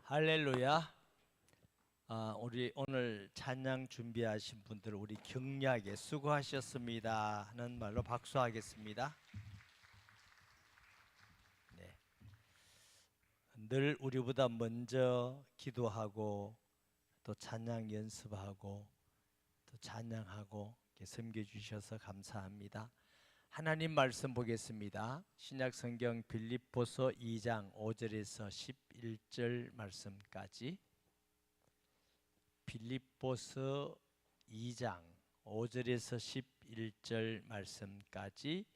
할렐루야. 우리 오늘 찬양 준비하신 분들 우리 격려하게 수고하셨습니다 하는 말로 박수하겠습니다. 네. 늘 우리보다 먼저 기도하고 또 찬양 연습하고 또 찬양하고 섬겨주셔서 감사합니다. 하나님 말씀 보겠습니다. 신약성경 빌립보서 2장 5절에서 11절 말씀까지. 빌립보서 2장 5절에서 11절 말씀까지.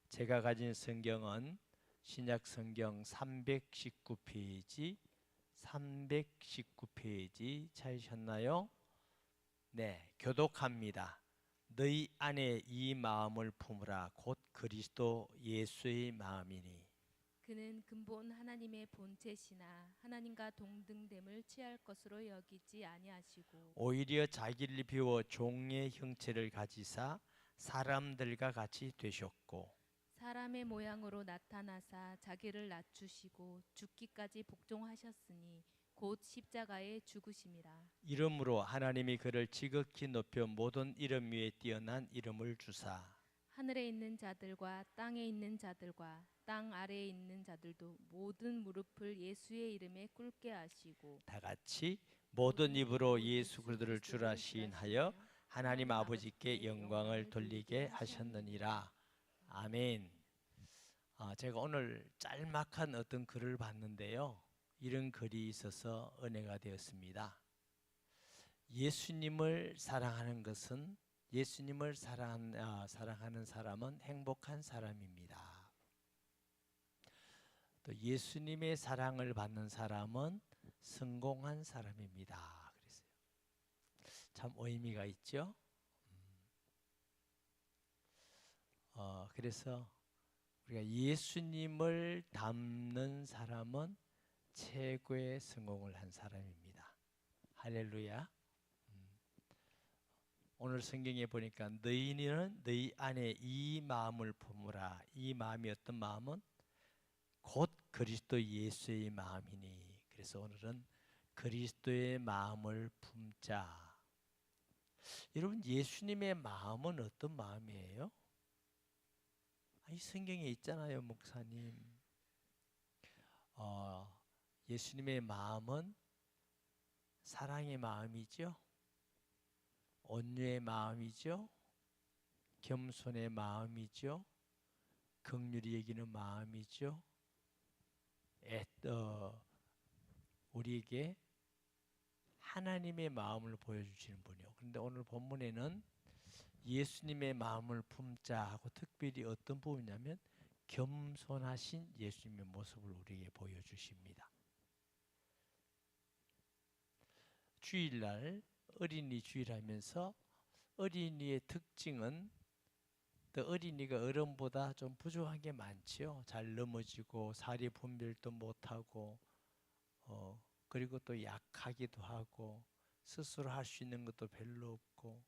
제가 가진 성경은 신약성경 319페이지 319페이지 찾으셨나요? 네, 교독합니다. 너희 안에 이 마음을 품으라. 곧 그리스도 예수의 마음이니 그는 근본 하나님의 본체시나 하나님과 동등됨을 취할 것으로 여기지 아니하시고 오히려 자기를 비워 종의 형체를 가지사 사람들과 같이 되셨고 사람의 모양으로 나타나사 자기를 낮추시고 죽기까지 복종하셨으니 곧 십자가에 죽으심이라. 이름으로 하나님이 그를 지극히 높여 모든 이름 위에 뛰어난 이름을 주사 하늘에 있는 자들과 땅에 있는 자들과 땅 아래에 있는 자들도 모든 무릎을 예수의 이름에 꿇게 하시고 다 같이 모든 입으로 예수 그리스도를 주라 시인하여 하나님 아버지께 영광을 돌리게 하셨느니라. 아멘. 제가 오늘 짤막한 어떤 글을 봤는데요, 이런 글이 있어서 은혜가 되었습니다. 예수님을 사랑하는 것은, 예수님을 사랑하는 사람은 행복한 사람입니다. 또 예수님의 사랑을 받는 사람은 성공한 사람입니다. 그랬어요. 참 의미가 있죠. 그래서 우리가 예수님을 닮는 사람은 최고의 성공을 한 사람입니다. 할렐루야. 오늘 성경에 보니까 너희는 너희 안에 이 마음을 품으라. 이 마음이 어떤 마음은 곧 그리스도 예수의 마음이니. 그래서 오늘은 그리스도의 마음을 품자. 여러분, 예수님의 마음은 어떤 마음이에요? 이 성경에 있잖아요, 목사님. 예수님의 마음은 사랑의 마음이죠, 온유의 마음이죠, 겸손의 마음이죠, 긍휼히 여기는 마음이죠. 우리에게 하나님의 마음을 보여주시는 분이요. 그런데 오늘 본문에는 예수님의 마음을 품자 하고 특별히 어떤 부분이냐면 겸손하신 예수님의 모습을 우리에게 보여주십니다. 주일날 어린이 주일하면서 어린이의 특징은 또 어린이가 어른보다 좀 부족한 게 많지요. 잘 넘어지고 사리 분별도 못하고 그리고 또 약하기도 하고 스스로 할 수 있는 것도 별로 없고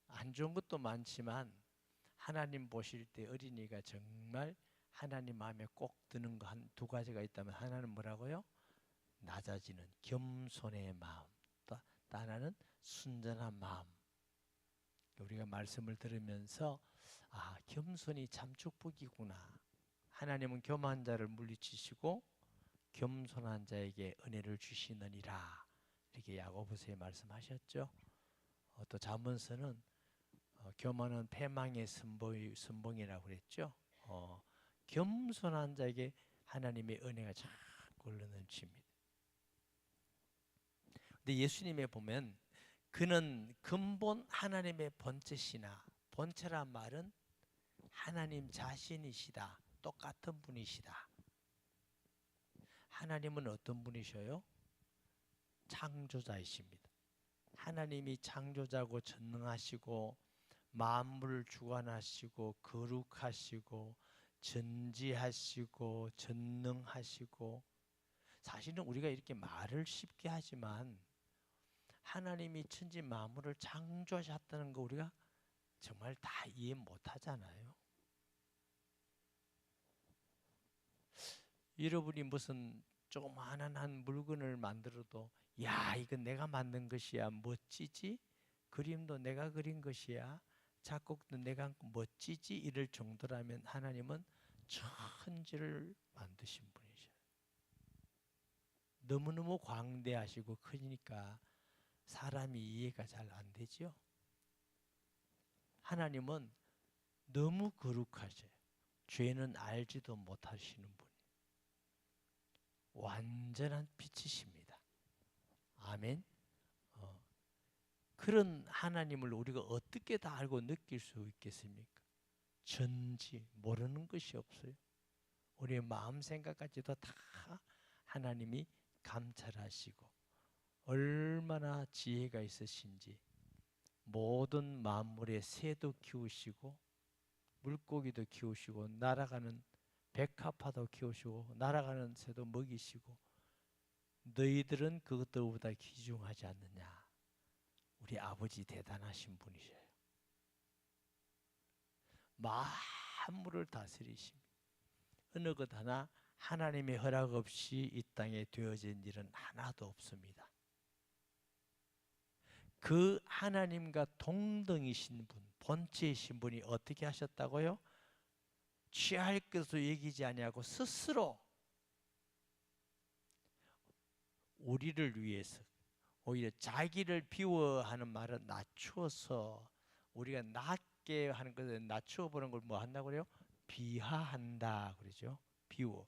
안 좋은 것도 많지만 하나님 보실 때 어린이가 정말 하나님 마음에 꼭 드는 거 한 두 가지가 있다면, 하나는 뭐라고요? 낮아지는 겸손의 마음, 또 하나는 순전한 마음. 우리가 말씀을 들으면서 겸손이 참 축복이구나. 하나님은 교만한 자를 물리치시고 겸손한 자에게 은혜를 주시느니라. 이렇게 야고보서에 말씀하셨죠. 또 잠언서는 교만은 패망의 선봉이라고 그랬죠. 겸손한 자에게 하나님의 은혜가 자꾸 흘러넘칩니다. 근데 예수님에 보면 그는 근본 하나님의 본체시나, 본체란 말은 하나님 자신이시다. 똑같은 분이시다. 하나님은 어떤 분이셔요? 창조자이십니다. 하나님이 창조자고 전능하시고 만물을 주관하시고 거룩하시고 전지하시고 전능하시고, 사실은 우리가 이렇게 말을 쉽게 하지만 하나님이 천지 만물을 창조하셨다는 거 우리가 정말 다 이해 못하잖아요. 여러분이 무슨 조그마한 한 물건을 만들어도 야, 이건 내가 만든 것이야, 멋지지? 그림도 내가 그린 것이야, 작곡도 내가 한 거 멋지지? 이럴 정도라면 하나님은 천지를 만드신 분이셔요. 너무너무 광대하시고 크니까 사람이 이해가 잘 안 되죠. 하나님은 너무 거룩하셔요. 죄는 알지도 못하시는 분, 완전한 빛이십니다. 아멘. 그런 하나님을 우리가 어떻게 다 알고 느낄 수 있겠습니까? 전지 모르는 것이 없어요. 우리의 마음 생각까지도 다 하나님이 감찰하시고 얼마나 지혜가 있으신지, 모든 만물의 새도 키우시고 물고기도 키우시고 날아가는 백합화도 키우시고 날아가는 새도 먹이시고, 너희들은 그것들보다 귀중하지 않느냐. 우리 아버지 대단하신 분이셔요. 만물을 다스리십니다. 어느 것 하나 하나님의 허락 없이 이 땅에 되어진 일은 하나도 없습니다. 그 하나님과 동등이신 분, 본체이신 분이 어떻게 하셨다고요? 취할 것을 여기지 아니하고 스스로 우리를 위해서, 오히려 자기를 비워하는 말은 낮추어서, 우리가 낮게 하는 것을 낮추어 보는 걸 뭐 한다고 그래요? 비하한다 그러죠. 비워.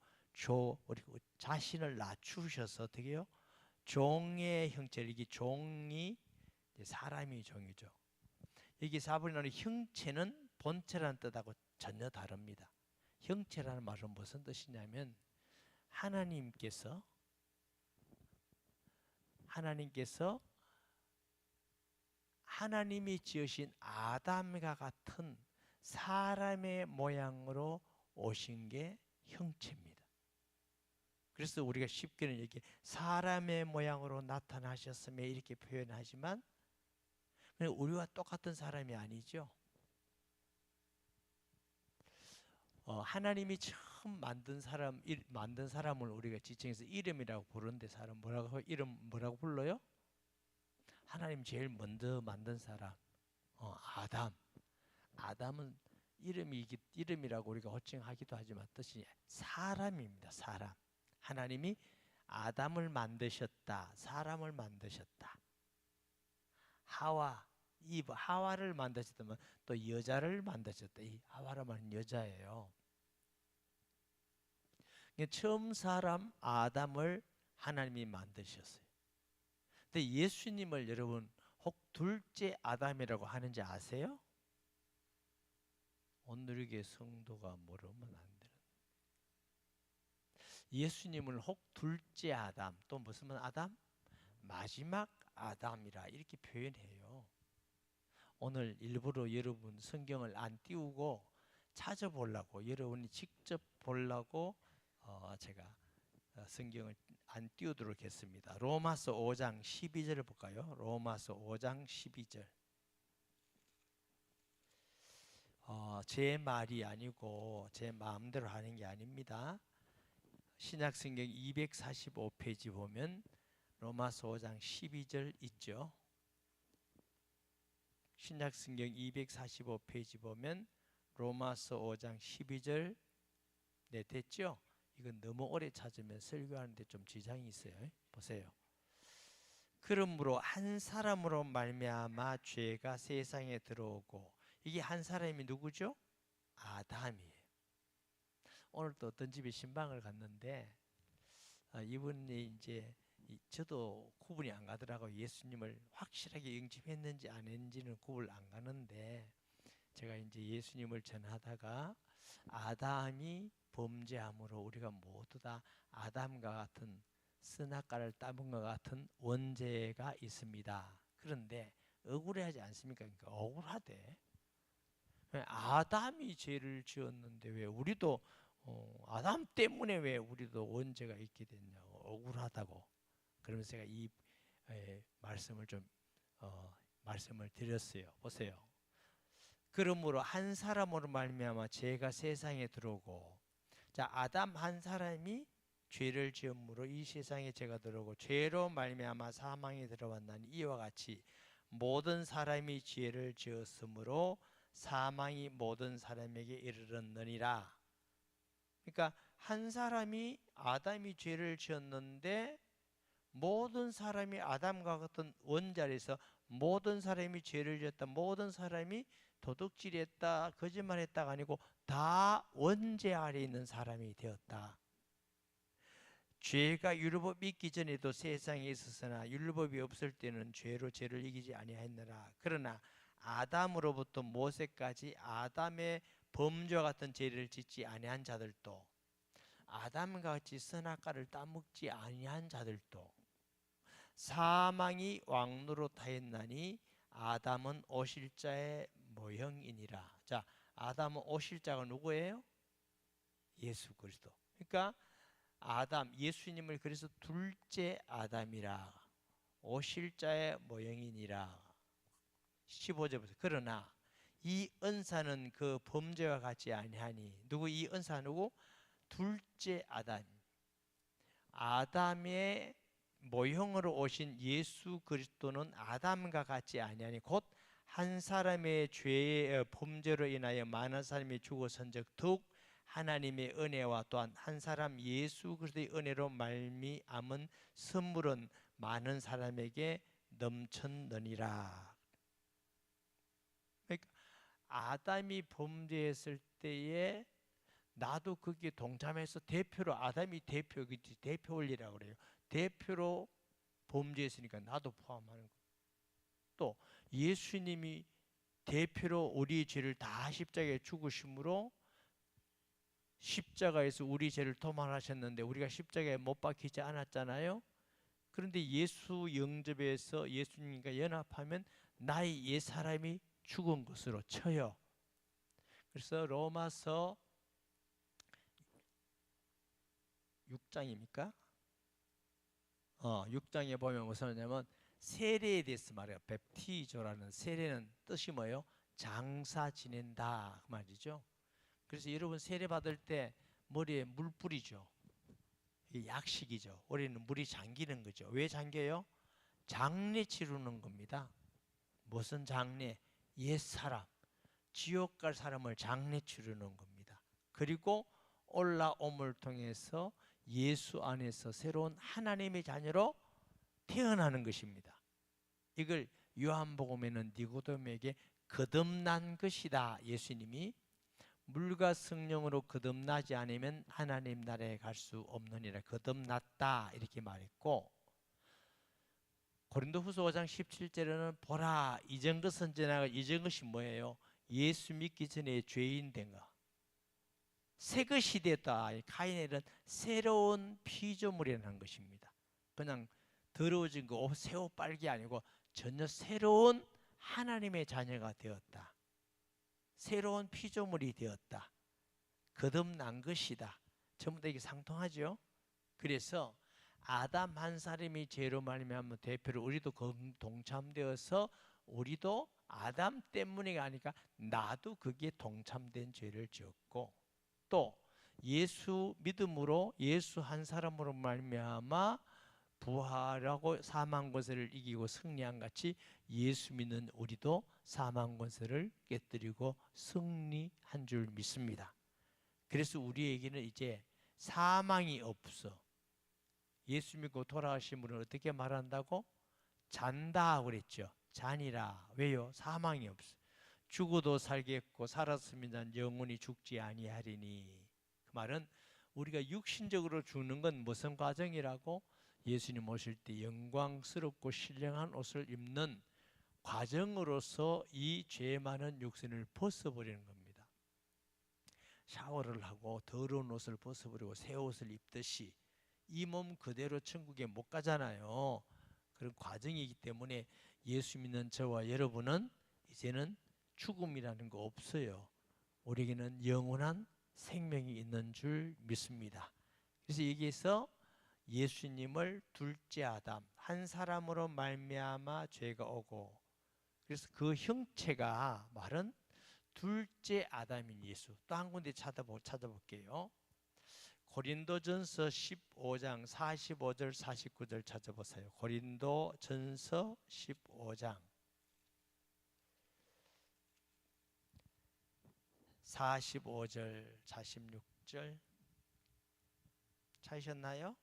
그리고 자신을 낮추셔서 어떻게 해요? 종의 형체를, 이게 종이 사람이 종이죠. 여기 4번에 나오는 형체는 본체라는 뜻하고 전혀 다릅니다. 형체라는 말은 무슨 뜻이냐면 하나님께서 하나님이 지으신 아담과 같은 사람의 모양으로 오신 게 형체입니다. 그래서 우리가 쉽게는 이렇게 사람의 모양으로 나타나셨으며 이렇게 표현하지만 우리와 똑같은 사람이 아니죠. 하나님이 처음 만든 사람을 우리가 지칭해서 이름이라고 부르는데, 사람 뭐라고 불러요? 하나님 제일 먼저 만든 사람, 아담. 아담은 이름이라고 우리가 호칭하기도 하지만 뜻이 사람입니다. 사람. 하나님이 아담을 만드셨다. 사람을 만드셨다. 하와를 만드셨다면 또 여자를 만드셨다. 이 하와라는 여자예요. 처음 사람 아담을 하나님이 만드셨어요. 근데 예수님을 여러분 혹 둘째 아담이라고 하는지 아세요? 오늘의 성도가 모르면 안 되는. 예수님을 혹 둘째 아담, 또 무슨 아담? 마지막 아담이라 이렇게 표현해요. 오늘 일부러 여러분 성경을 안 띄우고 찾아보려고, 여러분이 직접 보려고 제가 성경을 안 띄우도록 했습니다. 로마서 5장 12절을 볼까요? 로마서 5장 12절. 제 말이 아니고 제 마음대로 하는 게 아닙니다. 신약성경 245페이지 보면 로마서 5장 12절 있죠. 신약성경 245페이지 보면 로마서 5장 12절. 네, 됐죠? 이건 너무 오래 찾으면 설교하는데 좀 지장이 있어요. 보세요. 그러므로 한 사람으로 말미암아 죄가 세상에 들어오고, 이게 한 사람이 누구죠? 아담이에요. 오늘 또 어떤 집에 신방을 갔는데 이분이 이제 저도 구분이 안 가더라고요. 예수님을 확실하게 영접했는지 안 했는지는 구분 안 가는데, 제가 이제 예수님을 전하다가 아담이 범죄함으로 우리가 모두 다 아담과 같은 선악과를 따먹은 것 같은 원죄가 있습니다. 그런데 억울해하지 않습니까? 그러니까 억울하대. 아담이 죄를 지었는데 왜 우리도 아담 때문에 왜 우리도 원죄가 있게 됐냐고 억울하다고. 그러면서 제가 이 말씀을 좀 말씀을 드렸어요. 보세요. 그러므로 한 사람으로 말미암아 죄가 세상에 들어오고, 자, 아담 한 사람이 죄를 지음으로 이 세상에 죄가 들어오고 죄로 말미암아 사망이 들어왔나니 이와 같이 모든 사람이 죄를 지었으므로 사망이 모든 사람에게 이르렀느니라. 그러니까 한 사람이 아담이 죄를 지었는데 모든 사람이 아담과 같은 원자리에서 모든 사람이 죄를 지었다, 모든 사람이 도둑질했다, 거짓말했다가 아니고 다 원죄 아래 있는 사람이 되었다. 죄가 율법이 있기 전에도 세상에 있었으나 율법이 없을 때는 죄로 죄를 이기지 아니하였느라. 그러나 아담으로부터 모세까지 아담의 범죄와 같은 죄를 짓지 아니한 자들도, 아담과 같이 선악과를 따먹지 아니한 자들도 사망이 왕노릇하였나니 아담은 오실자의 모형이니라. 자, 아담은 오실자가 누구예요? 예수 그리스도. 그러니까 아담, 예수님을 그래서 둘째 아담이라, 오실자의 모형이니라. 15절부터 그러나 이 은사는 그 범죄와 같지 아니하니. 누구? 이 은사 누구? 둘째 아담. 아담의 모형으로 오신 예수 그리스도는 아담과 같지 아니하니 곧 한 사람의 죄의 범죄로 인하여 많은 사람이 죽어선즉 더욱 하나님의 은혜와 또한 한 사람 예수 그리스도의 은혜로 말미암은 선물은 많은 사람에게 넘쳤느니라. 그러니까 아담이 범죄했을 때에 나도 거기에 동참해서 대표로, 아담이 대표 원리라고 그래요. 대표로 범죄했으니까 나도 포함하는 거예요. 또 예수님이 대표로 우리 죄를 다 십자가에 죽으심으로 십자가에서 우리 죄를 도말하셨는데 우리가 십자가에 못 박히지 않았잖아요. 그런데 예수 영접에서 예수님과 연합하면 나의 옛사람이 죽은 것으로 쳐요. 그래서 로마서 6장입니까? 6장에 보면 무슨 말이냐면 세례에 대해서 말해요. 베프티조라는 세례는 뜻이 뭐예요? 장사 지낸다 그 말이죠. 그래서 여러분 세례 받을 때 머리에 물 뿌리죠. 이 약식이죠. 우리는 물이 잠기는 거죠. 왜 잠겨요? 장례 치르는 겁니다. 무슨 장례? 옛사람, 지옥 갈 사람을 장례 치르는 겁니다. 그리고 올라옴을 통해서 예수 안에서 새로운 하나님의 자녀로 태어나는 것입니다. 이걸 요한복음에는 니고데모에게 거듭난 것이다. 예수님이 물과 성령으로 거듭나지 않으면 하나님 나라에 갈 수 없느니라. 거듭났다 이렇게 말했고, 고린도후서 5장 17절에는 보라 이전 것은 지나가. 이전 것이 뭐예요? 예수 믿기 전에 죄인 된 거, 새 것이 되었다. 카인엘은 새로운 피조물이라는 것입니다. 그냥 더러워진 거, 새 옷 빨기 아니고 전혀 새로운 하나님의 자녀가 되었다. 새로운 피조물이 되었다. 거듭난 것이다. 전부 다 이게 상통하죠. 그래서 아담 한 사람이 죄로 말미암아 대표로 우리도 동참되어서 우리도 아담 때문이 아니까 나도 거기에 동참된 죄를 지었고, 또 예수 믿음으로 예수 한 사람으로 말미암아 부활하고 사망 권세를 이기고 승리한 같이 예수 믿는 우리도 사망 권세를 깨뜨리고 승리한 줄 믿습니다. 그래서 우리에게는 이제 사망이 없어. 예수 믿고 돌아가신 분은 어떻게 말한다고? 잔다 그랬죠. 잔이라. 왜요? 사망이 없어. 죽어도 살겠고 살았으면 영원히 죽지 아니하리니. 그 말은 우리가 육신적으로 죽는 건 무슨 과정이라고? 예수님 오실 때 영광스럽고 신령한 옷을 입는 과정으로서 이 죄 많은 육신을 벗어버리는 겁니다. 샤워를 하고 더러운 옷을 벗어버리고 새 옷을 입듯이 이 몸 그대로 천국에 못 가잖아요. 그런 과정이기 때문에 예수 믿는 저와 여러분은 이제는 죽음이라는 거 없어요. 우리에게는 영원한 생명이 있는 줄 믿습니다. 그래서 여기에서 예수님을 둘째 아담, 한 사람으로 말미암아 죄가 오고, 그래서 그 형체가 말은 둘째 아담인 예수. 또 한 군데 찾아볼게요. 고린도전서 15장 45절 49절 찾아보세요. 고린도전서 15장 45절 46절 찾으셨나요?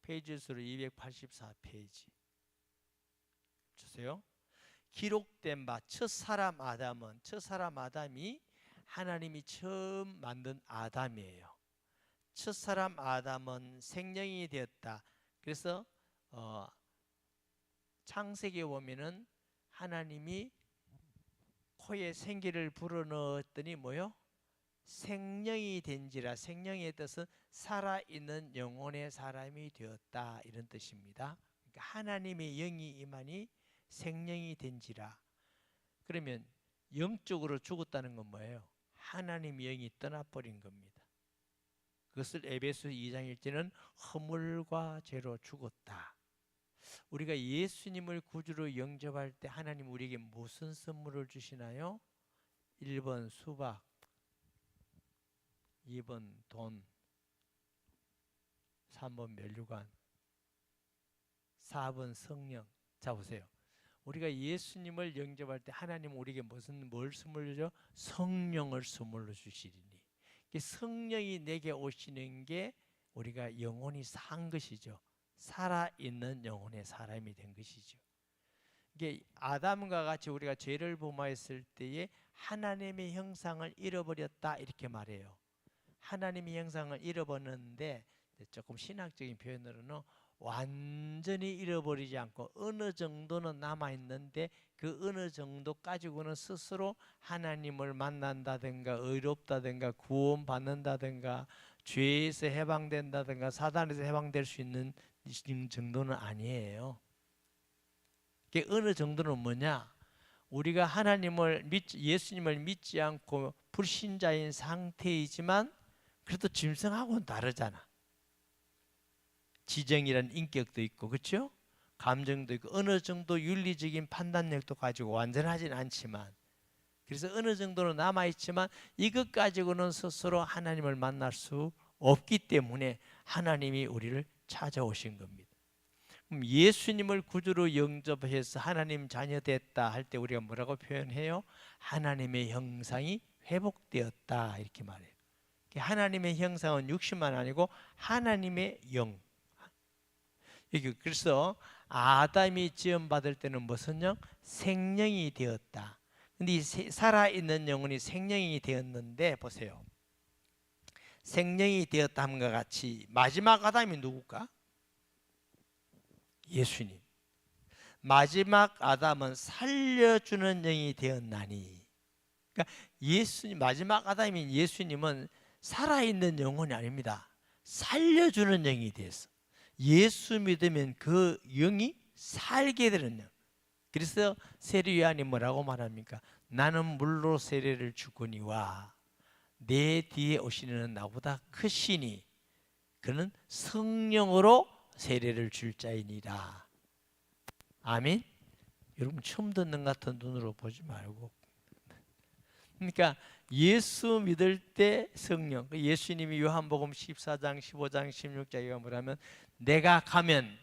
페이지 수로 284페이지 주세요. 기록된 바 첫사람 아담이 하나님이 처음 만든 아담이에요. 첫사람 아담은 생명이 되었다. 그래서 창세기에 보면은 하나님이 코에 생기를 불어넣었더니 뭐요? 생명이 된지라. 생명의 뜻은 살아있는 영혼의 사람이 되었다, 이런 뜻입니다. 그러니까 하나님의 영이 임하니 생명이 된지라. 그러면 영적으로 죽었다는 건 뭐예요? 하나님의 영이 떠나버린 겁니다. 그것을 에베소 2장 1절은 허물과 죄로 죽었다. 우리가 예수님을 구주로 영접할 때 하나님 우리에게 무슨 선물을 주시나요? 1번 수박, 2번 돈, 3번 면류관, 4번 성령. 자 보세요. 우리가 예수님을 영접할 때 하나님 우리에게 뭘 선물로 줘? 성령을 선물로 주시리니. 성령이 내게 오시는 게 우리가 영혼이 산 것이죠. 살아있는 영혼의 사람이 된 것이죠. 이게 아담과 같이 우리가 죄를 범하였을 때에 하나님의 형상을 잃어버렸다, 이렇게 말해요. 하나님의 형상을 잃어버렸는데 조금 신학적인 표현으로는 완전히 잃어버리지 않고 어느 정도는 남아있는데 그 어느 정도 가지고는 스스로 하나님을 만난다든가 의롭다든가 구원받는다든가 죄에서 해방된다든가 사단에서 해방될 수 있는 정도는 아니에요. 그게 어느 정도는 뭐냐? 우리가 예수님을 믿지 않고 불신자인 상태이지만 그래도 짐승하고는 다르잖아. 지정이라는 인격도 있고, 그렇죠? 감정도 있고, 어느 정도 윤리적인 판단력도 가지고 완전하진 않지만, 그래서 어느 정도는 남아있지만 이것 가지고는 스스로 하나님을 만날 수 없기 때문에 하나님이 우리를 찾아오신 겁니다. 그럼 예수님을 구주로 영접해서 하나님 자녀 됐다 할 때 우리가 뭐라고 표현해요? 하나님의 형상이 회복되었다, 이렇게 말해요. 하나님의 형상은 육신만 아니고 하나님의 영. 그래서 아담이 지음받을 때는 무슨 영? 생명이 되었다. 근데 이 살아있는 영혼이 생명이 되었는데 보세요. 생명이 되었다 함과 같이 마지막 아담이 누굴까? 예수님. 마지막 아담은 살려주는 영이 되었나니. 그러니까 마지막 아담인 예수님은 살아있는 영혼이 아닙니다. 살려주는 영이 되었어. 예수 믿으면 그 영이 살게 되는 영. 그래서 세례 요한이 뭐라고 말합니까? 나는 물로 세례를 주거니와 내 뒤에 오시는 나보다 크시니 그는 성령으로 세례를 줄 자이니라. 아멘. 여러분 처음 듣는 같은 눈으로 보지 말고. 그러니까 예수 믿을 때 성령, 예수님이 요한복음 14장 15장 16장에 뭐라면 내가 가면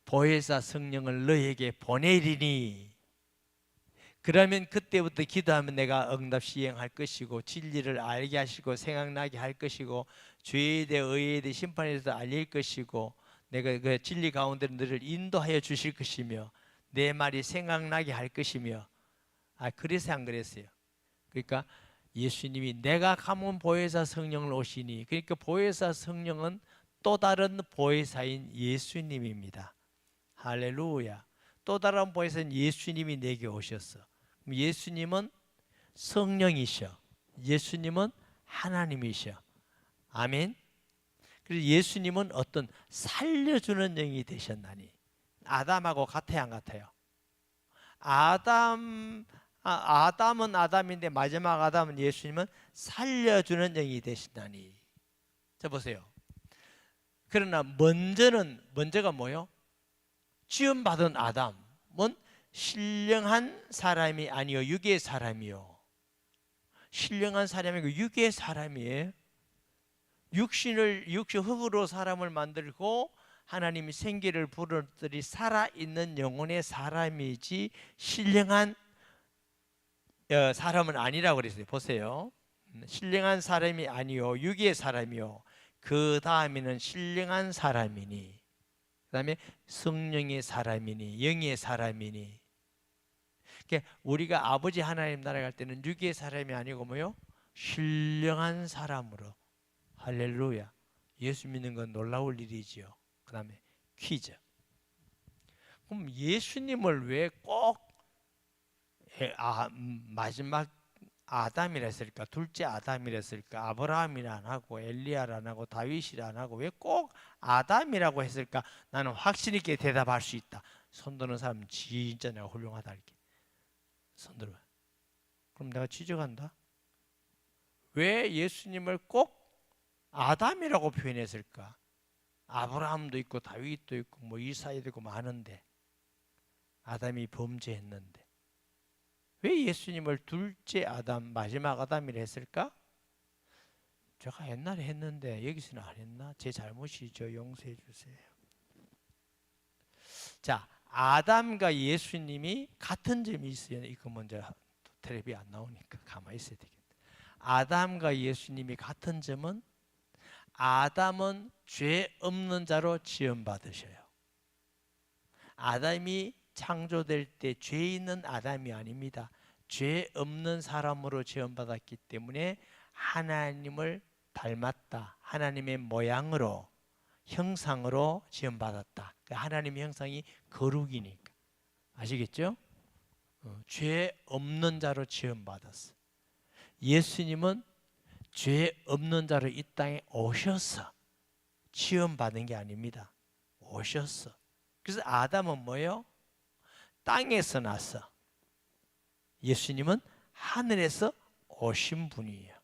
보혜사 성령을 너에게 보내리니 그러면 그때부터 기도하면 내가 응답 시행할 것이고 진리를 알게 하시고 생각나게 할 것이고 죄에 대해 의에 대해 심판에 대해서 알릴 것이고 내가 그 진리 가운데 너를 인도하여 주실 것이며 내 말이 생각나게 할 것이며. 그래서 안 그랬어요. 그러니까 예수님이 내가 가면 보혜사 성령을 오시니, 그러니까 보혜사 성령은 또 다른 보혜사인 예수님입니다. 할렐루야. 또 다른 보혜사인 예수님이 내게 오셨어. 예수님은 성령이셔. 예수님은 하나님이셔. 아멘. 그래서 예수님은 어떤 살려주는 영이 되셨나니. 아담하고 같아요, 안 같아요? 아담은 아담인데 마지막 아담은 예수님은 살려주는 영이 되시다니. 자 보세요. 그러나 먼저가 뭐요? 지음받은 아담은 신령한 사람이 아니요 육의 사람이요. 신령한 사람이고 육의 사람이에요. 육신 흙으로 사람을 만들고 하나님이 생기를 불었더니 살아있는 영혼의 사람이지 신령한 사람은 아니라고 그랬어요. 보세요. 신령한 사람이 아니요 육의 사람이요 그 다음에는 신령한 사람이니 그 다음에 성령의 사람이니 영의 사람이니. 그러니까 우리가 아버지 하나님 나라 갈 때는 육의 사람이 아니고 뭐요? 신령한 사람으로. 할렐루야. 예수 믿는 건 놀라울 일이지요. 그 다음에 퀴즈. 그럼 예수님을 왜 꼭 마지막 아담이라 했을까? 둘째 아담이라 했을까? 아브라함이라 안 하고 엘리야라 안 하고 다윗이라 안 하고 왜 꼭 아담이라고 했을까? 나는 확신 있게 대답할 수 있다. 손드는 사람 진짜 내가 훌륭하다 이렇게. 손들어. 그럼 내가 지적한다. 왜 예수님을 꼭 아담이라고 표현했을까? 아브라함도 있고 다윗도 있고 뭐 이사야도 있고 많은데 아담이 범죄했는데 왜 예수님을 둘째 아담 마지막 아담이라 했을까? 제가 옛날에 했는데 여기서는 안 했나? 제 잘못이죠. 용서해 주세요. 자, 아담과 예수님이 같은 점이 있어요. 이거 먼저 텔레비 안 나오니까 가만히 있어야 되겠다. 아담과 예수님이 같은 점은 아담은 죄 없는 자로 지음받으셔요. 아담이 창조될 때 죄 있는 아담이 아닙니다. 죄 없는 사람으로 지음받았기 때문에 하나님을 닮았다. 하나님의 모양으로 형상으로 지음받았다. 하나님의 형상이 거룩이니까. 아시겠죠? 죄 없는 자로 지음받았어. 예수님은 죄 없는 자로 이 땅에 오셔서 지음받은 게 아닙니다. 오셨어. 그래서 아담은 뭐예요? 땅에서 났어. 예수님은 하늘에서 오신 분이에요.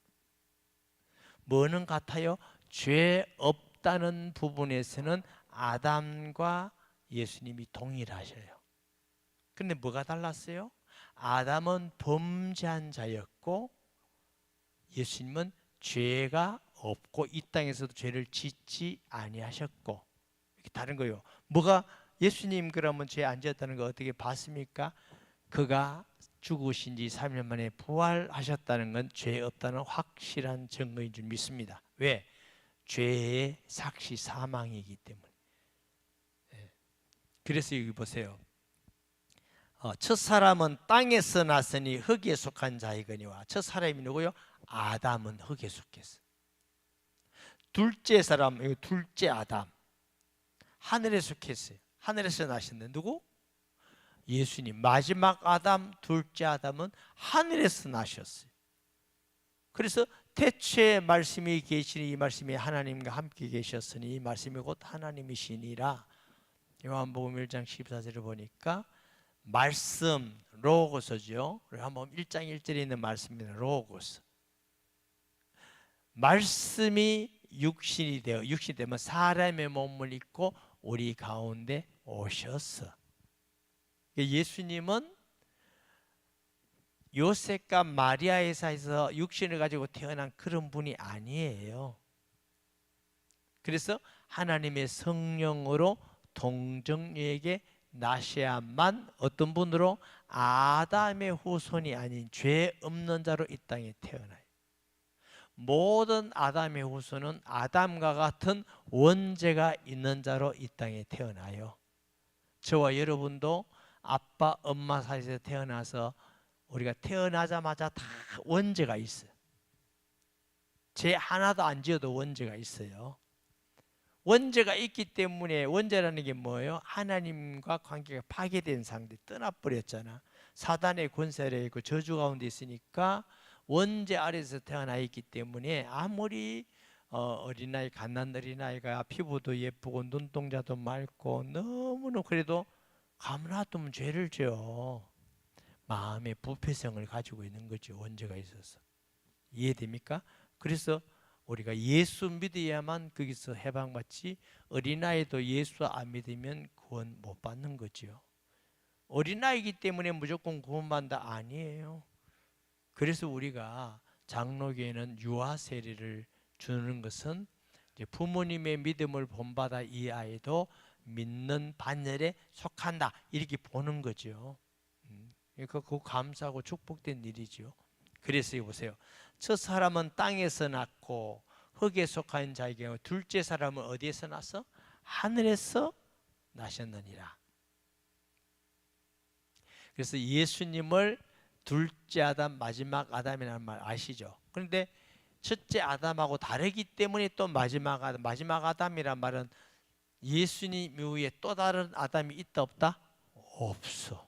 뭐는 같아요? 죄 없다는 부분에서는 아담과 예수님이 동일하셔요. 그런데 뭐가 달랐어요? 아담은 범죄한 자였고 예수님은 죄가 없고 이 땅에서도 죄를 짓지 아니하셨고. 이렇게 다른 거예요. 뭐가 예수님 그러면 죄 안 지었다는 거 어떻게 봤습니까? 그가 죽으신 지 3년 만에 부활하셨다는 건 죄 없다는 확실한 증거인 줄 믿습니다. 왜? 죄의 삭시 사망이기 때문에. 그래서 여기 보세요. 첫 사람은 땅에서 났으니 흙에 속한 자이거니와. 첫 사람이 누구요? 아담은 흙에 속했어. 둘째 사람, 둘째 아담 하늘에 속했어요. 하늘에서 나셨는데 누구? 예수님. 마지막 아담, 둘째 아담은 하늘에서 나셨어요. 그래서 태초에 말씀이 계시니 이 말씀이 하나님과 함께 계셨으니 이 말씀이 곧 하나님이시니라. 요한복음 1장 14절을 보니까 말씀, 로고스죠. 한번 1장 1절에 있는 말씀입니다. 로고스. 말씀이 육신이 되면 사람의 몸을 입고 우리 가운데 오셨어. 예수님은 요셉과 마리아의 사이에서 육신을 가지고 태어난 그런 분이 아니에요. 그래서 하나님의 성령으로 동정녀에게 나셔야만 어떤 분으로? 아담의 후손이 아닌 죄 없는 자로 이 땅에 태어나요. 모든 아담의 후손은 아담과 같은 원죄가 있는 자로 이 땅에 태어나요. 저와 여러분도 아빠, 엄마 사이에서 태어나서 우리가 태어나자마자 다 원죄가 있어요. 죄 하나도 안 지어도 원죄가 있어요. 원죄가 있기 때문에 원죄라는 게 뭐예요? 하나님과 관계가 파괴된 상태, 떠나버렸잖아. 사단의 권세에 있고 저주 가운데 있으니까 원죄 아래에서 태어나 있기 때문에 아무리 어린아이, 갓난 어린아이가 피부도 예쁘고 눈동자도 맑고 너무나 그래도 가만 놔두면 죄를 져. 마음의 부패성을 가지고 있는 거죠. 원죄가 있어서. 이해됩니까? 그래서 우리가 예수 믿어야만 거기서 해방받지 어린아이도 예수 안 믿으면 구원 못 받는 거죠. 어린아이기 때문에 무조건 구원받는다 아니에요. 그래서 우리가 장로교회는 유아 세례를 주는 것은 이제 부모님의 믿음을 본받아 이 아이도 믿는 반열에 속한다 이렇게 보는 거죠. 그러니까 그 감사하고 축복된 일이죠. 그래서 이거 보세요. 첫 사람은 땅에서 낳고 흙에 속한 자에게, 둘째 사람은 어디에서 났어? 하늘에서 나셨느니라. 그래서 예수님을 둘째 아담, 마지막 아담이라는 말 아시죠? 그런데 첫째 아담하고 다르기 때문에 또 마지막 아담이란 말은 예수님 이후에 또 다른 아담이 있다 없다? 없어.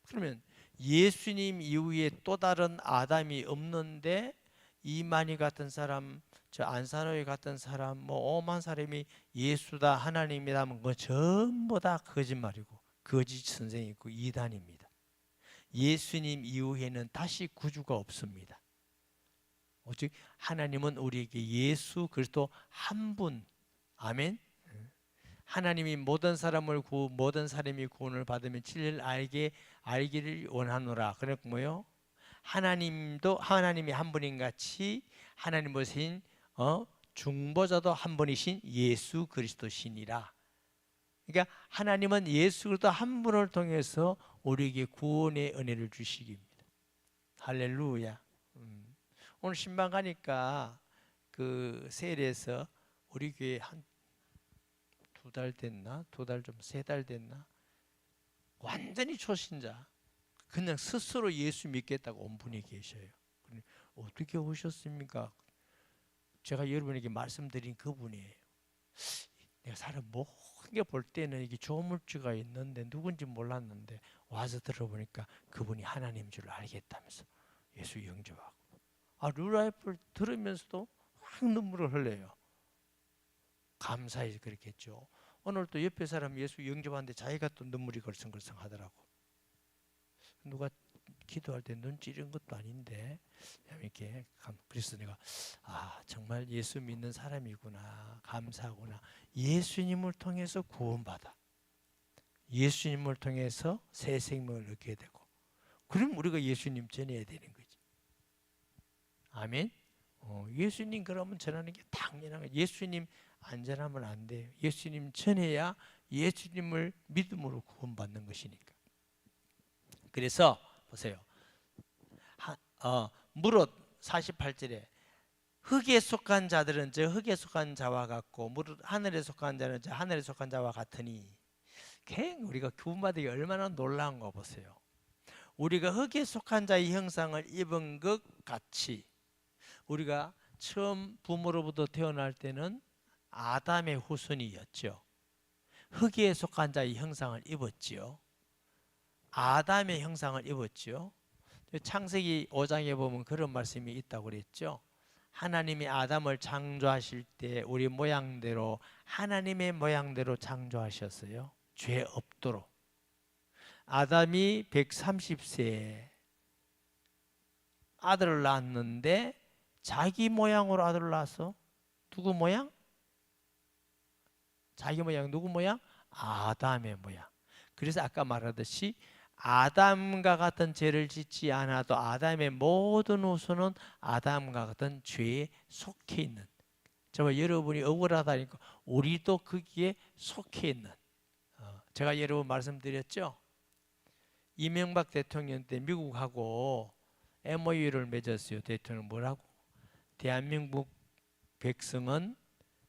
그러면 예수님 이후에 또 다른 아담이 없는데 이만희 같은 사람, 저 안산호에 같은 사람, 뭐 오만 사람이 예수다 하나님이라면 그건 전부 다 거짓말이고 거짓 선생이고 이단입니다. 예수님 이후에는 다시 구주가 없습니다. 오직 하나님은 우리에게 예수 그리스도 한 분, 아멘. 하나님이 모든 사람이 구원을 받으면 진리를 알기를 원하노라. 그러니까 뭐요? 하나님이 한 분인 같이 하나님 보신 중보자도 한 분이신 예수 그리스도시니라. 그러니까 하나님은 예수 그리스도 한 분을 통해서 우리에게 구원의 은혜를 주시기입니다. 할렐루야. 오늘 신방 가니까 그 세일에서 우리 교회 한 2달 됐나? 2달 좀 3달 됐나? 완전히 초신자. 그냥 스스로 예수 믿겠다고 온 분이 계셔요. 어떻게 오셨습니까? 제가 여러분에게 말씀드린 그분이에요. 내가 사람 모든 게 볼 때는 이게 조물주가 있는데 누군지 몰랐는데 와서 들어보니까 그분이 하나님인 줄 알겠다면서 예수 영접하고, 룰라이프를 들으면서도 확 눈물을 흘려요. 감사해서 그렇겠죠. 오늘 또 옆에 사람 예수 영접하는데 자기가 또 눈물이 걸성걸성 하더라고. 누가 기도할 때 눈 찌른 것도 아닌데 이렇게. 그래서 내가 정말 예수 믿는 사람이구나, 감사하구나. 예수님을 통해서 구원받아, 예수님을 통해서 새 생명을 얻게 되고, 그럼 우리가 예수님 전해야 되는 거지. 아멘. 예수님 그러면 전하는 게 당연한 거예요. 예수님 안 전하면 안 돼요. 예수님 전해야 예수님을 믿음으로 구원받는 것이니까. 그래서 보세요. 무릇 48절에 흙에 속한 자들은 저 흙에 속한 자와 같고 무릇 하늘에 속한 자는 저 하늘에 속한 자와 같으니, 우리가 구원받기 얼마나 놀라운 거 보세요. 우리가 흙에 속한 자의 형상을 입은 것 같이, 우리가 처음 부모로부터 태어날 때는 아담의 후손이었죠. 흙에 속한 자의 형상을 입었지요. 아담의 형상을 입었죠. 창세기 5장에 보면 그런 말씀이 있다고 그랬죠. 하나님이 아담을 창조하실 때 우리 모양대로, 하나님의 모양대로 창조하셨어요. 죄 없도록. 아담이 130세에 아들을 낳았는데 자기 모양으로 아들을 낳았어. 누구 모양? 자기 모양. 누구 모양? 아담의 모양. 그래서 아까 말하듯이 아담과 같은 죄를 짓지 않아도 아담의 모든 후손은 아담과 같은 죄에 속해 있는, 정말 여러분이 억울하다니까 우리도 거기에 속해 있는, 제가 여러분 말씀드렸죠. 이명박 대통령 때 미국하고 MOU를 맺었어요. 대통령 뭐라고? 대한민국 백성은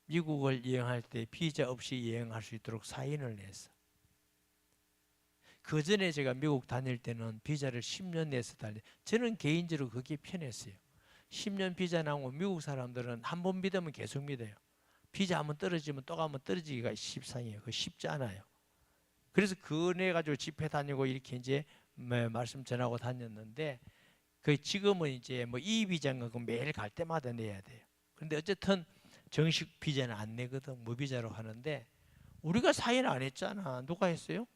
미국을 여행할 때 비자 없이 여행할 수 있도록 사인을 냈어. 그 전에 제가 미국 다닐 때는 비자를 10년 내서 저는 개인적으로 그게 편했어요. 10년 비자 나오고 미국 사람들은 한 번 믿으면 계속 믿어요. 비자 한번 떨어지면 또 가면 떨어지기가 십상이에요. 그거 쉽지 않아요. 그래서 그네 가지고 집회 다니고 이렇게 이제 말씀 전하고 다녔는데, 그 지금은 이제 이 비자인가 그 매일 갈 때마다 내야 돼요. 그런데 어쨌든 정식 비자는 안 내거든. 무비자로 하는데 우리가 사인 안 했잖아. 누가 했어요?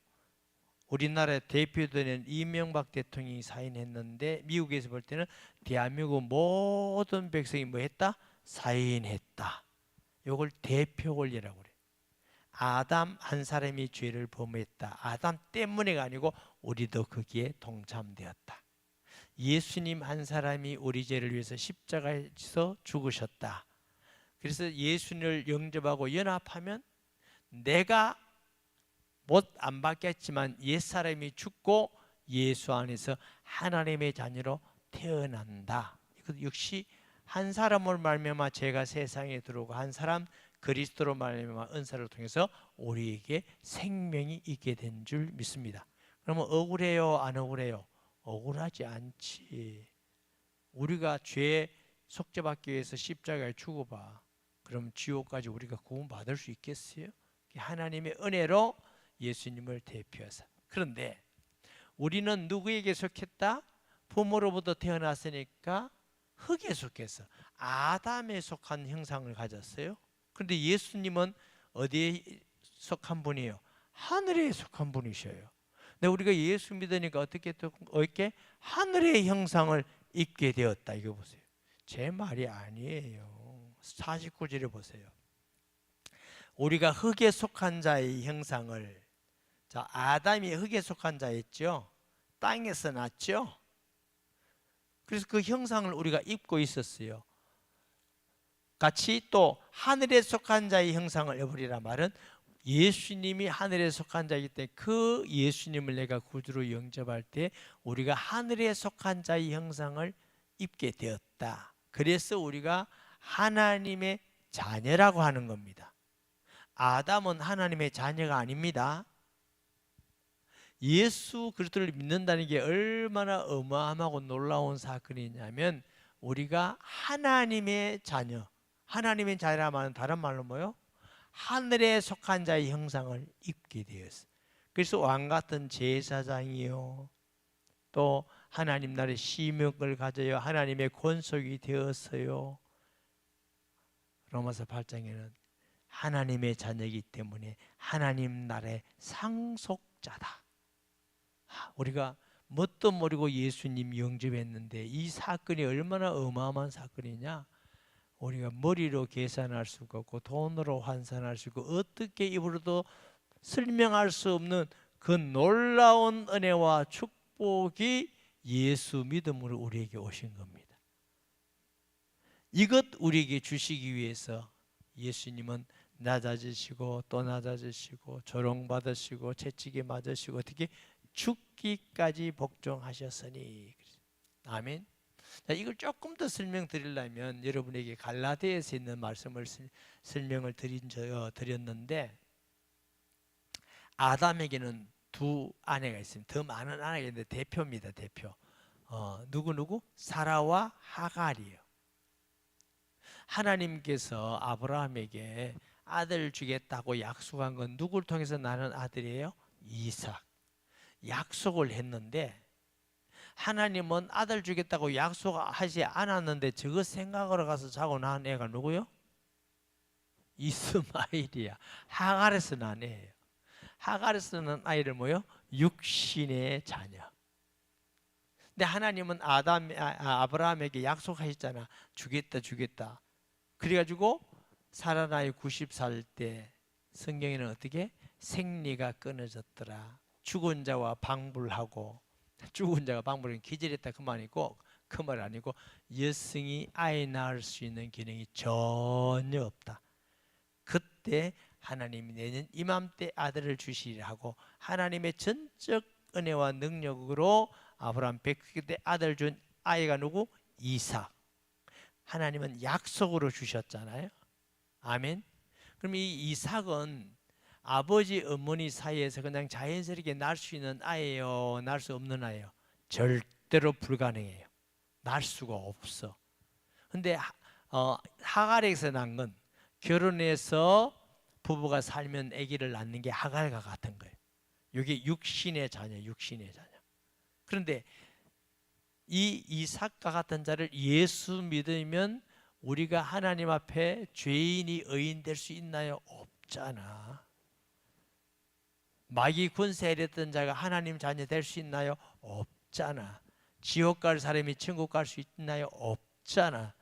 우리나라의 대표되는 이명박 대통령이 사인했는데, 미국에서 볼 때는 대한민국 모든 백성이 뭐 했다? 사인했다. 이걸 대표 권리라고 그래. 아담 한 사람이 죄를 범했다. 아담 때문에가 아니고 우리도 거기에 동참되었다. 예수님 한 사람이 우리 죄를 위해서 십자가에서 죽으셨다. 그래서 예수님을 영접하고 연합하면 내가 못 안 받겠지만 옛사람이 죽고 예수 안에서 하나님의 자녀로 태어난다. 이것 역시 한 사람을 말미암아 죄가 세상에 들어오고 한 사람 그리스도로 말미암아 은사를 통해서 우리에게 생명이 있게 된 줄 믿습니다. 그러면 억울해요? 안 억울해요? 억울하지 않지. 우리가 죄 속죄받기 위해서 십자가에 죽어봐. 그럼 지옥까지 우리가 구원받을 수 있겠어요? 하나님의 은혜로 예수님을 대표해서. 그런데 우리는 누구에게 속했다? 부모로부터 태어났으니까 흙에 속해서 아담에 속한 형상을 가졌어요. 그런데 예수님은 어디에 속한 분이에요? 하늘에 속한 분이셔요. 근데 우리가 예수 믿으니까 어떻게 하늘의 형상을 입게 되었다. 이거 보세요. 제 말이 아니에요. 49절에 보세요. 우리가 흙에 속한 자의 형상을, 자, 아담이 흙에 속한 자였죠. 땅에서 났죠. 그래서 그 형상을 우리가 입고 있었어요. 같이 또 하늘에 속한 자의 형상을 입으리라 말은 예수님이 하늘에 속한 자이기 때문에 그 예수님을 내가 구주로 영접할 때 우리가 하늘에 속한 자의 형상을 입게 되었다. 그래서 우리가 하나님의 자녀라고 하는 겁니다. 아담은 하나님의 자녀가 아닙니다. 예수 그리스도를 믿는다는 게 얼마나 어마어마하고 놀라운 사건이냐면 우리가 하나님의 자녀, 하나님의 자녀라 말은 다른 말로 뭐요? 하늘에 속한 자의 형상을 입게 되었어요. 그래서 왕같은 제사장이요, 또 하나님 나라의 시명을 가져요, 하나님의 권속이 되었어요. 로마서 8장에는 하나님의 자녀이기 때문에 하나님 나라의 상속자다. 우리가 뭣도 모르고 예수님 영접했는데 이 사건이 얼마나 어마어마한 사건이냐. 우리가 머리로 계산할 수가 없고 돈으로 환산할 수 있고 어떻게 입으로도 설명할 수 없는 그 놀라운 은혜와 축복이 예수 믿음으로 우리에게 오신 겁니다. 이것 우리에게 주시기 위해서 예수님은 낮아지시고 또 낮아지시고 조롱받으시고 채찍에 맞으시고 어떻게 죽기까지 복종하셨으니. 아멘. 자, 이걸 조금 더 설명드리려면 여러분에게 갈라디아에서 있는 말씀을 설명을 드렸는데 아담에게는 두 아내가 있습니다. 더 많은 아내가 있는데 대표입니다. 대표. 누구? 사라와 하갈이에요. 하나님께서 아브라함에게 아들 주겠다고 약속한 건 누구를 통해서 나는 아들이에요? 이삭. 약속을 했는데 하나님은 아들 주겠다고 약속하지 않았는데 저거 생각하러 가서 자고 난 애가 누구요? 이스마엘이야. 하갈에서 난 애예요. 하갈에서 난 아이를 뭐요? 육신의 자녀. 근데 하나님은 아브라함에게 약속하셨잖아. 주겠다. 그래가지고 사라 나이 90살 때 성경에는 어떻게? 생리가 끊어졌더라. 죽은 자와 방불하고, 죽은 자가 방불은 기절했다 그 말이고, 그 말 아니고 여성이 아이 낳을 수 있는 기능이 전혀 없다. 그때 하나님이 내년 이맘때 아들을 주시리라 하고 하나님의 전적 은혜와 능력으로 아브라함 100세 때 아들 준 아이가 누구? 이삭. 하나님은 약속으로 주셨잖아요. 아멘. 그럼 이 이삭은 아버지 어머니 사이에서 그냥 자연스럽게 날 수 있는 아이예요? 날 수 없는 아이예요? 절대로 불가능해요. 날 수가 없어. 근데 하갈에서 난 건 결혼해서 부부가 살면 아기를 낳는 게 하갈과 같은 거예요. 이게 육신의 자녀. 그런데 이 이삭과 같은 자를 예수 믿으면 우리가 하나님 앞에 죄인이 의인 될 수 있나요? 없잖아. 마귀 군세에 있던 자가 하나님 자녀 될 수 있나요? 없잖아. 지옥 갈 사람이 천국 갈 수 있나요? 없잖아.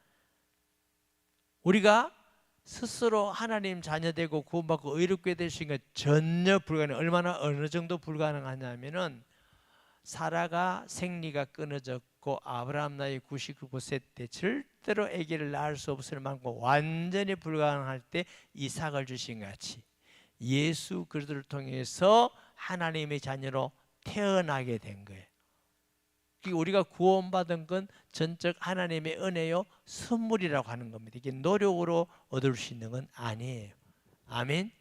우리가 스스로 하나님 자녀 되고 구원받고 의롭게 될 수 있는 건 전혀 불가능해요. 얼마나 어느 정도 불가능하냐면은 사라가 생리가 끊어졌고 늙었고 아브라함 나이 99세 때 절대로 아기를 낳을 수 없을 만큼 완전히 불가능할 때 이삭을 주신 것 같이 예수 그리스도를 통해서 하나님의 자녀로 태어나게 된 거예요. 우리가 구원받은 건 전적 하나님의 은혜요 선물이라고 하는 겁니다. 이게 노력으로 얻을 수 있는 건 아니에요. 아멘.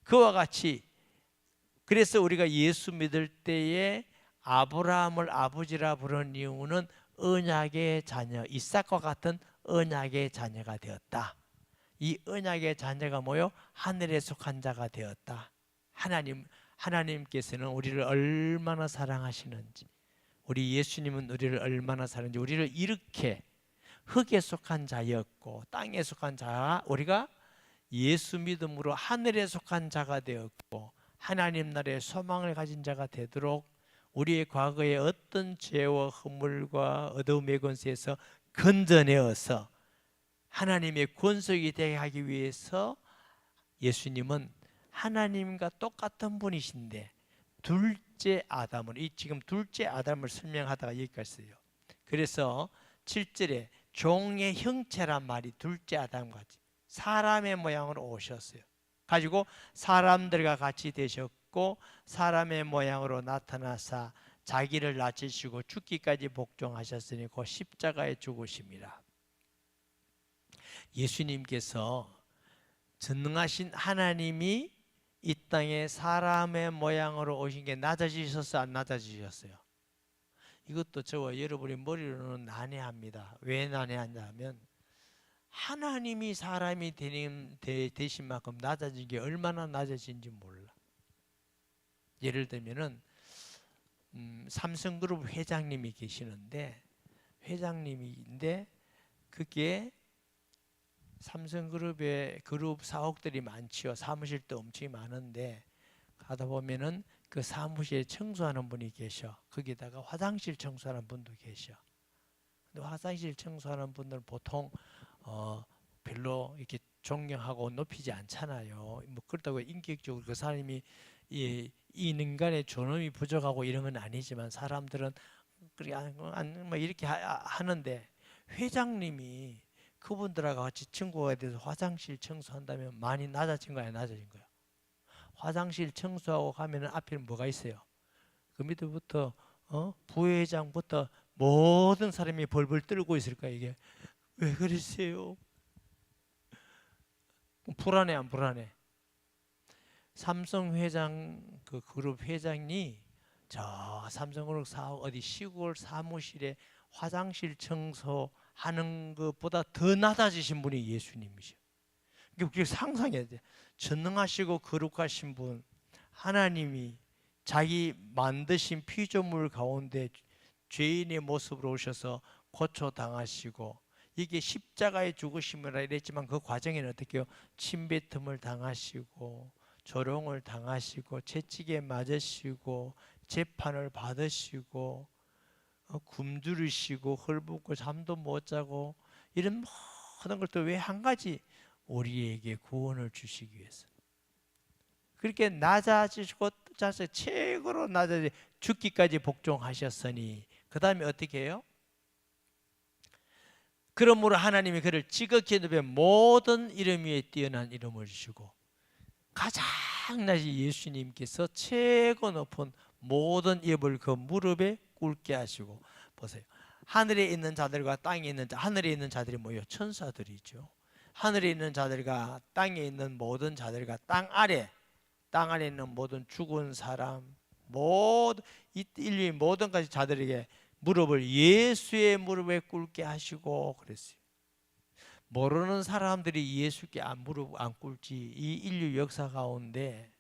그와 같이 그래서 우리가 예수 믿을 때에 아브라함을 아버지라 부르는 이유는 언약의 자녀, 이삭과 같은 언약의 자녀가 되었다. 이 언약의 자녀가 뭐요? 하늘에 속한 자가 되었다. 하나님께서는 우리를 얼마나 사랑하시는지, 우리 예수님은 우리를 얼마나 사랑하는지, 우리를 이렇게 흙에 속한 자였고 땅에 속한 자가 우리가 예수 믿음으로 하늘에 속한 자가 되었고 하나님 나라의 소망을 가진 자가 되도록 우리의 과거의 어떤 죄와 허물과 어두움의 권세에서 건져내어서 하나님의 권속이 되게 하기 위해서 예수님은 하나님과 똑같은 분이신데 둘째 아담을 지금 둘째 아담을 설명하다가 여기까지 써요. 그래서 7절에 종의 형체란 말이 둘째 아담같이 사람의 모양으로 오셨어요. 가지고 사람들과 같이 되셨고 사람의 모양으로 나타나사 자기를 낮추시고 죽기까지 복종하셨으니 그 십자가에 죽으심이라. 예수님께서 전능하신 하나님이 이 땅에 사람의 모양으로 오신 게 낮아지셨어요? 안 낮아지셨어요? 이것도 저와 여러분이 머리로는 난해합니다. 왜 난해하냐면 하나님이 사람이 되신 만큼 낮아진 게 얼마나 낮아진지 몰라. 예를 들면은 삼성그룹 회장님이 계시는데 회장님인데 그게 삼성그룹의 그룹 사옥들이 많지요. 사무실도 엄청 많은데 가다 보면은 그 사무실에 청소하는 분이 계셔. 거기다가 화장실 청소하는 분도 계셔. 근데 화장실 청소하는 분들은 보통 별로 이렇게 존경하고 높이지 않잖아요. 뭐 그렇다고 인격적으로 그 사람이 이 인간의 존엄이 부족하고 이런 건 아니지만 사람들은 뭐 이렇게 하는데 회장님이 그분들하고 같이 친구가 돼서 화장실 청소한다면 많이 낮아진 거야, 낮아진 거야? 화장실 청소하고 가면은 앞에 뭐가 있어요? 그 밑에부터 부회장부터 모든 사람이 벌벌 떨고 있을 거야. 이게 왜 그러세요? 불안해 안 불안해? 삼성 회장 그 그룹 회장이 저 삼성그룹 사옥 어디 시골 사무실에 화장실 청소하는 것보다 더 낮아지신 분이 예수님이셔. 그게 상상해야 돼. 전능하시고 거룩하신 분 하나님이 자기 만드신 피조물 가운데 죄인의 모습으로 오셔서 고초당하시고 이게 십자가에 죽으심이라 이랬지만 그 과정에는 어떻게 해요? 침뱉음을 당하시고 조롱을 당하시고 채찍에 맞으시고 재판을 받으시고 굶주리시고 헐벗고 잠도 못 자고 이런 모든 것도 왜 한 가지 우리에게 구원을 주시기 위해서 그렇게 낮아지시고 자세 최고로 낮아지 죽기까지 복종하셨으니 그 다음에 어떻게 해요? 그러므로 하나님이 그를 지극히 높여 모든 이름 위에 뛰어난 이름을 주시고 가장 낮은 예수님께서 최고 높은 모든 입을 그 무릎에 꿇게 하시고 보세요. 하늘에 있는 자들과 땅에 있는 자, 하늘에 있는 자들이 뭐예요? 천사들이죠. 하늘에 있는 자들과 땅에 있는 모든 자들과 땅 아래 있는 모든 죽은 사람 모든 인류의 모든 가지 자들에게 무릎을 예수의 무릎에 꿇게 하시고 그랬어요. 모르는 사람들이 예수께 무릎 안 꿇지. 이 인류 역사 가운데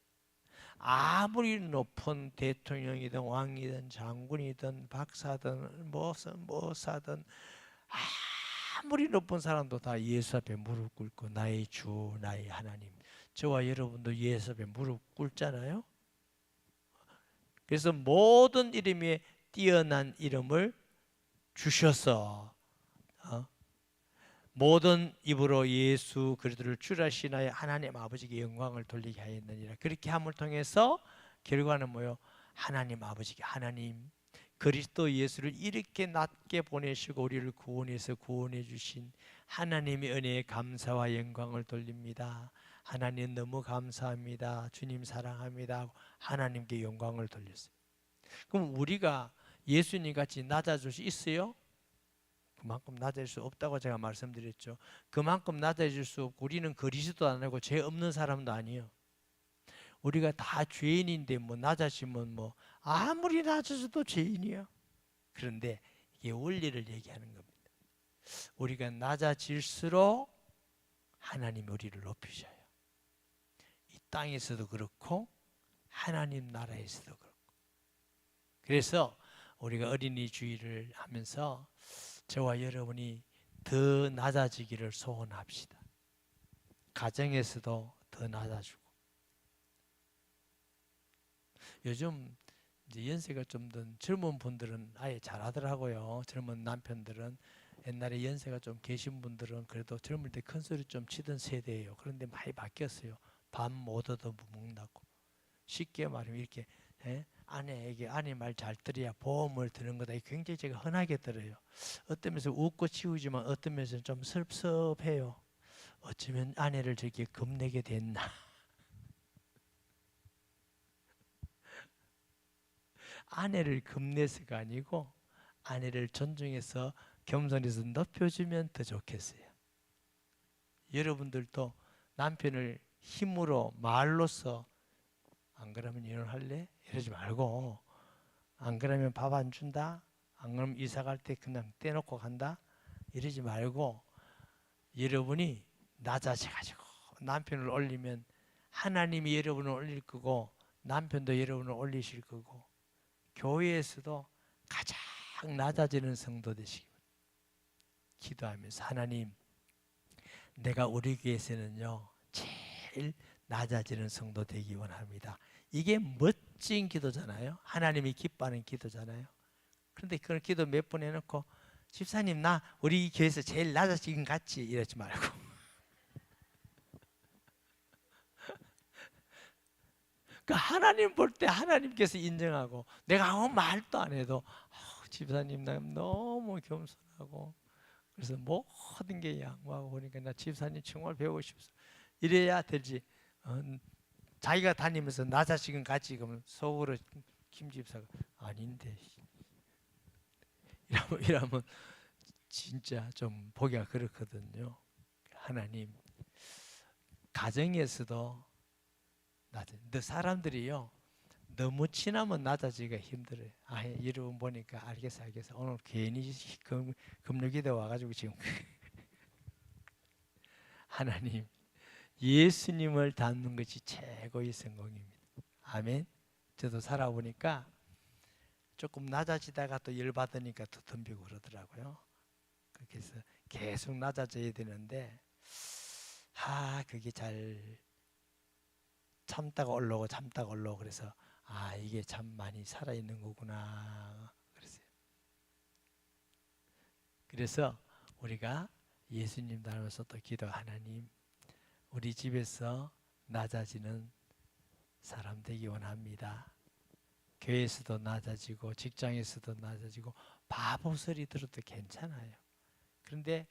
아무리 높은 대통령이든 왕이든 장군이든 박사든 뭐사든 아무리 높은 사람도 다 예수 앞에 무릎 꿇고 나의 주 나의 하나님. 저와 여러분도 예수 앞에 무릎 꿇잖아요. 그래서 모든 이름에 뛰어난 이름을 주셔서 모든 입으로 예수 그리스도를 주라 시인하여 하나님 아버지께 영광을 돌리게 하였느니라. 그렇게 함을 통해서 결과는 뭐요? 하나님 아버지께 하나님 그리스도 예수를 이렇게 낮게 보내시고 우리를 구원해서 구원해 주신 하나님의 은혜에 감사와 영광을 돌립니다. 하나님 너무 감사합니다. 주님 사랑합니다. 하나님께 영광을 돌렸어요. 그럼 우리가 예수님 같이 낮아질 수 있어요? 그만큼 낮아질 수 없다고 제가 말씀드렸죠. 그만큼 낮아질 수 없고 우리는 그리스도 아니고 죄 없는 사람도 아니에요. 우리가 다 죄인인데 뭐 낮아지면 뭐 아무리 낮아져도 죄인이야. 그런데 이게 원리를 얘기하는 겁니다. 우리가 낮아질수록 하나님이 우리를 높이셔요. 이 땅에서도 그렇고 하나님 나라에서도 그렇고. 그래서 우리가 어린이 주일을 하면서 저와 여러분이 더 낮아지기를 소원합시다. 가정에서도 더 낮아지고. 요즘 이제 연세가 좀 든 젊은 분들은 아예 잘하더라고요. 젊은 남편들은. 옛날에 연세가 좀 계신 분들은 그래도 젊을 때 큰 소리 좀 치던 세대예요. 그런데 많이 바뀌었어요. 밥 못 얻어 먹는다고. 쉽게 말하면 이렇게 아내에게 아내 말 잘 들어야 보험을 드는 거다. 굉장히 제가 흔하게 들어요. 어떤 면에서 웃고 치우지만 어떤 면에서는 좀 섭섭해요. 어쩌면 아내를 저렇게 겁내게 됐나. 아내를 겁내서가 아니고 아내를 존중해서 겸손해서 높여주면 더 좋겠어요. 여러분들도 남편을 힘으로 말로써 안 그러면 이혼할래? 이러지 말고, 안 그러면 밥 안 준다? 안 그러면 이사 갈 때 그냥 떼놓고 간다? 이러지 말고 여러분이 낮아져가지고 남편을 올리면 하나님이 여러분을 올릴 거고 남편도 여러분을 올리실 거고 교회에서도 가장 낮아지는 성도 되시기 바랍니다. 기도하면서 하나님, 내가 우리 교회에서는요 제일 낮아지는 성도 되기 원합니다. 이게 멋진 기도잖아요. 하나님이 기뻐하는 기도잖아요. 그런데 그런 기도 몇 번 해놓고 집사님 나 우리 교회에서 제일 낮아지긴 같지 이러지 말고 그 하나님 볼 때 하나님께서 인정하고 내가 아무 말도 안 해도 집사님 나 너무 겸손하고 그래서 모든 게 양보하고 보니까 나 집사님 정말 배우고 싶어 이래야 되지. 자기가 다니면서 나 자식은 같이 그러면 속으로 김 집사가 아닌데 이러면 진짜 좀 보기가 그렇거든요. 하나님 가정에서도 너 사람들이요 너무 친하면 낮아지기가 힘들어요. 여러분 보니까 알겠어 오늘 괜히 금요기도 와가지고 지금 하나님 예수님을 닮는 것이 최고의 성공입니다. 아멘. 저도 살아보니까 조금 낮아지다가 또 열받으니까 더 덤비고 그러더라고요. 그래서 계속 낮아져야 되는데 그게 잘 참다가 올라오고 그래서 이게 참 많이 살아있는 거구나 그랬어요. 그래서 우리가 예수님 닮아서 또 기도 하나님 우리 집에서 낮아지는 사람 되기 원합니다. 교회에서도 낮아지고 직장에서도 낮아지고 바보 소리 들어도 괜찮아요. 그런데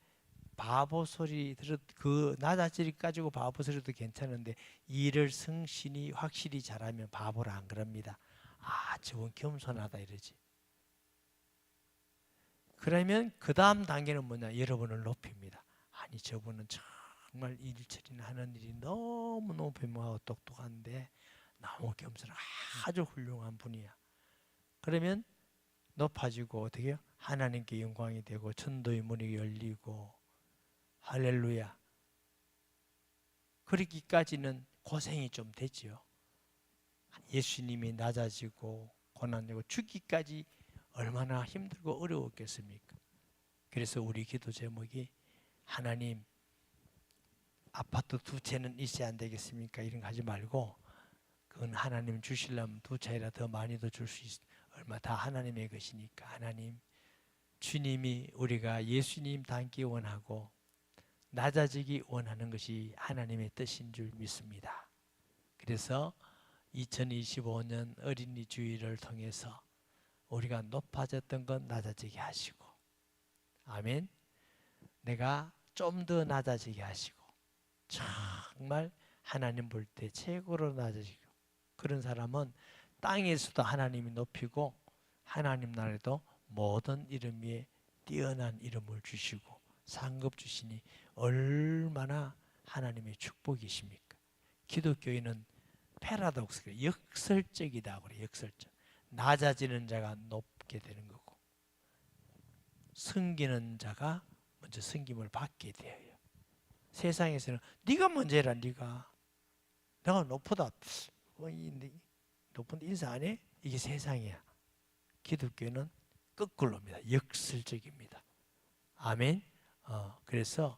바보 소리 그 낮아질 가지고 바보 소리도 괜찮은데 일을 성실히 확실히 잘하면 바보라 안 그럽니다. 저건 겸손하다 이러지. 그러면 그 다음 단계는 뭐냐? 여러분을 높입니다. 저분은 정말 일처리나 하는 일이 너무너무 변모하고 똑똑한데 너무 겸손하고 아주 훌륭한 분이야. 그러면 높아지고 어떻게 해요? 하나님께 영광이 되고 천도의 문이 열리고 할렐루야. 그러기까지는 고생이 좀 되지요. 예수님이 낮아지고 고난되고 죽기까지 얼마나 힘들고 어려웠겠습니까? 그래서 우리 기도 제목이 하나님 아파트 2채는 있어야 안 되겠습니까? 이런 거 하지 말고 그건 하나님 주시려면 2채라 더 많이도 줄 수 있어. 얼마 다 하나님의 것이니까 하나님 주님이 우리가 예수님 닮기 원하고 낮아지기 원하는 것이 하나님의 뜻인 줄 믿습니다. 그래서 2025년 어린이 주일을 통해서 우리가 높아졌던 건 낮아지게 하시고, 아멘. 내가 좀 더 낮아지게 하시고, 정말 하나님 볼 때 최고로 낮아지고, 그런 사람은 땅에서도 하나님이 높이고 하나님 나라에도 모든 이름 위에 뛰어난 이름을 주시고 상급 주시니 얼마나 하나님의 축복이십니까? 기독교인은 패러독스, 역설적이다 그래. 역설적. 낮아지는 자가 높게 되는 거고, 승기는 자가 먼저 승김을 받게 되어요. 세상에서는 네가 먼저 해라. 네가 내가 높다. 높은데 인사 안 해? 이게 세상이야. 기독교는 거꾸로입니다. 역설적입니다. 아멘. 그래서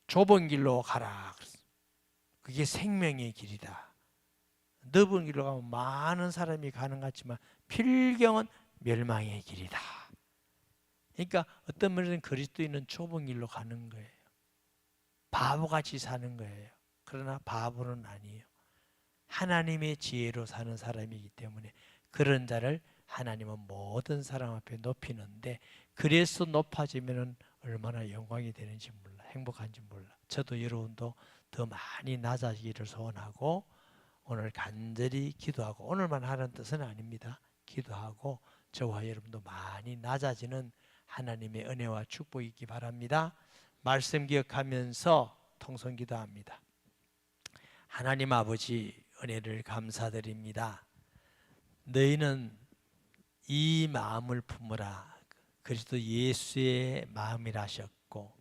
좁은 길로 가라. 그게 생명의 길이다. 넓은 길로 가면 많은 사람이 가는 것 같지만 필경은 멸망의 길이다. 그러니까 어떤 면에서는 그리스도인은 좁은 길로 가는 거예요. 바보같이 사는 거예요. 그러나 바보는 아니에요. 하나님의 지혜로 사는 사람이기 때문에 그런 자를 하나님은 모든 사람 앞에 높이는데, 그래서 높아지면 얼마나 영광이 되는지 몰라, 행복한지 몰라. 저도 여러분도 더 많이 낮아지기를 소원하고 오늘 간절히 기도하고, 오늘만 하는 뜻은 아닙니다. 기도하고 저와 여러분도 많이 낮아지는 하나님의 은혜와 축복이 있기 바랍니다. 말씀 기억하면서 통성 기도합니다. 하나님 아버지, 은혜를 감사드립니다. 너희는 이 마음을 품으라. 그리스도 예수의 마음이라 하셨고,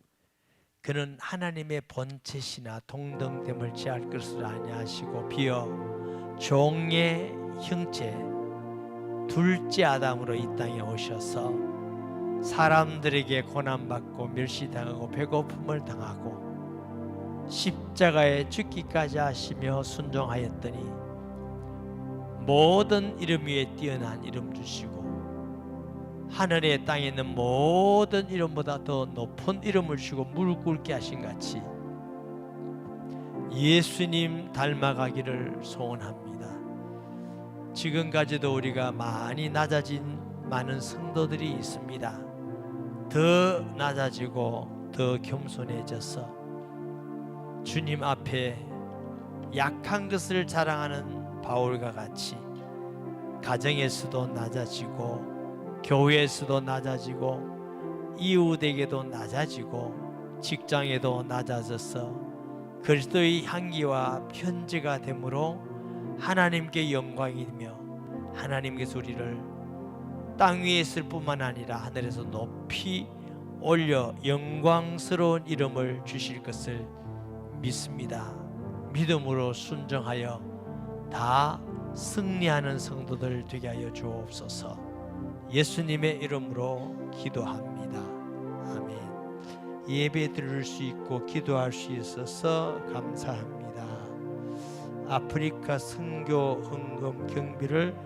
그는 하나님의 본체시나 동등됨을 취할 것을 아니하시고 비어 종의 형체 둘째 아담으로 이 땅에 오셔서 사람들에게 고난받고 멸시당하고 배고픔을 당하고 십자가에 죽기까지 하시며 순종하였더니 모든 이름 위에 뛰어난 이름 주시고 하늘에 땅에 있는 모든 이름보다 더 높은 이름을 주시고 무릎 꿇게 하신 같이 예수님 닮아가기를 소원합니다. 지금까지도 우리가 많이 낮아진 많은 성도들이 있습니다. 더 낮아지고 더 겸손해져서 주님 앞에 약한 것을 자랑하는 바울과 같이 가정에서도 낮아지고 교회에서도 낮아지고 이웃에게도 낮아지고 직장에도 낮아져서 그리스도의 향기와 편지가 되므로 하나님께 영광이며 하나님께서 우리를 땅 위에 있을 뿐만 아니라 하늘에서 높이 올려 영광스러운 이름을 주실 것을 믿습니다. 믿음으로 순종하여 다 승리하는 성도들 되게 하여 주옵소서. 예수님의 이름으로 기도합니다. 아멘. 예배 드릴 수 있고 기도할 수 있어서 감사합니다. 아프리카 선교 헌금 경비를